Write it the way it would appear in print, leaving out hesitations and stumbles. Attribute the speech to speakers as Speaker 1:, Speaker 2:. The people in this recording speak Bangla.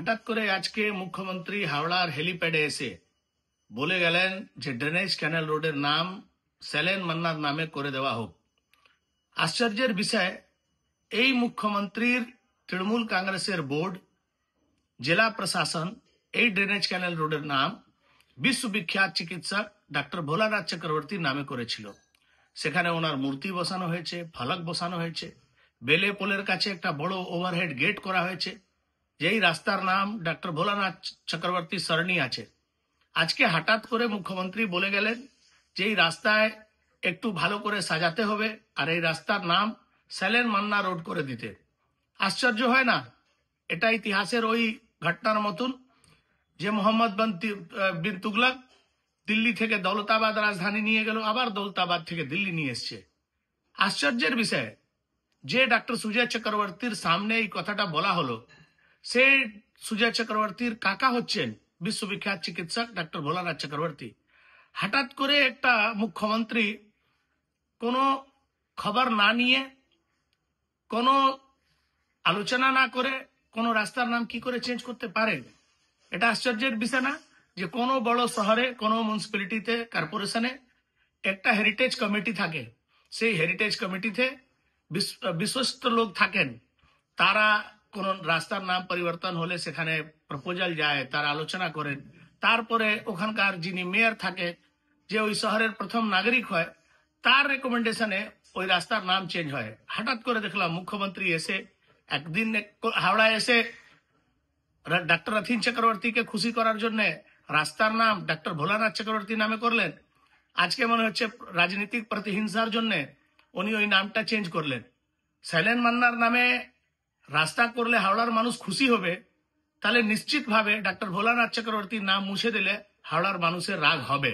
Speaker 1: হঠাৎ করে আজকে মুখ্যমন্ত্রী হাওড়ার হেলিপ্যাডে এসে বলে গেলেন যে ড্রেনেজ ক্যানেল রোডের নাম স্যালেন মান্নার নামে করে দেওয়া হোক। আশ্চর্যের বিষয়, এই মুখ্যমন্ত্রীর তৃণমূল কংগ্রেসের বোর্ড, জেলা প্রশাসন এই ড্রেনেজ ক্যানেল রোডের নাম বিশ্ববিখ্যাত চিকিৎসক ডক্টর ভোলানাথ চক্রবর্তীর নামে করেছিল। সেখানে ওনার মূর্তি বসানো হয়েছে, ফলক বসানো হয়েছে, বেলে পোলের কাছে একটা বড় ওভারহেড গেট করা হয়েছে, যেই রাস্তার নাম ডক্টর ভোলানাথ চক্রবর্তী সরণি আছে। আজকে হঠাৎ করে মুখ্যমন্ত্রী বলে গেলেন যে এই রাস্তায় একটু ভালো করে সাজাতে হবে আর এই রাস্তার নাম স্যালেন মান্না রোড করে দিতে। আশ্চর্য হয় না? এটা ইতিহাসের ওই ঘটনার মতন যে মোহাম্মদ বিন তুগলক দিল্লি থেকে দৌলতাবাদ রাজধানী নিয়ে গেল, আবার দৌলতাবাদ থেকে দিল্লি নিয়ে এসছে। আশ্চর্যের বিষয় যে ডক্টর সুজয় চক্রবর্তীর সামনে এই কথাটা বলা হলো, সে সুজয় চক্রবর্তীর কাকা হচ্ছেন বিশ্ববিখ্যাত চিকিৎসক ডক্টর ভোলানাথ চক্রবর্তী। হঠাৎ করে একটা মুখ্যমন্ত্রী কোনো খবর না নিয়ে, কোনো আলোচনা না করে কোনো রাস্তার নাম কি করে চেঞ্জ করতে পারে? এটা আশ্চর্যের বিষয় না যে কোনো বড় শহরে, কোনো মিউনিসিপ্যালিটিতে, কর্পোরেশনে একটা হেরিটেজ কমিটি থাকে। সেই হেরিটেজ কমিটিতে বিশ্বস্ত লোক থাকেন। তারা কোন রাস্তার নাম পরিবর্তন হলে সেখানে প্রপোজাল যায়, তারা আলোচনা করেন। তারপরে ওখানকার যিনি মেয়র থাকে, যে ওই শহরের প্রথম নাগরিক হয়, তার রেকমেন্ডেশনে ওই রাস্তার নাম চেঞ্জ হয়। হঠাৎ করে দেখলাম মুখ্যমন্ত্রী এসে একদিন হাওড়ায় এসে ডক্টর রথীন চক্রবর্তীকে খুশি করার জন্য রাস্তার নাম ডক্টর ভোলানাথ চক্রবর্তী নামে করলেন। আজকে মনে হচ্ছে রাজনৈতিক প্রতিহিংসার জন্য উনি ওই নামটা চেঞ্জ করলেন। স্যালেন মান্নার নামে রাস্তা করলে হাওড়ার মানুষ খুশি হবে, তাহলে নিশ্চিতভাবে ডক্টর ভোলানাথ চক্রবর্তীর নাম মুছে দিলে হাওড়ার মানুষের রাগ হবে।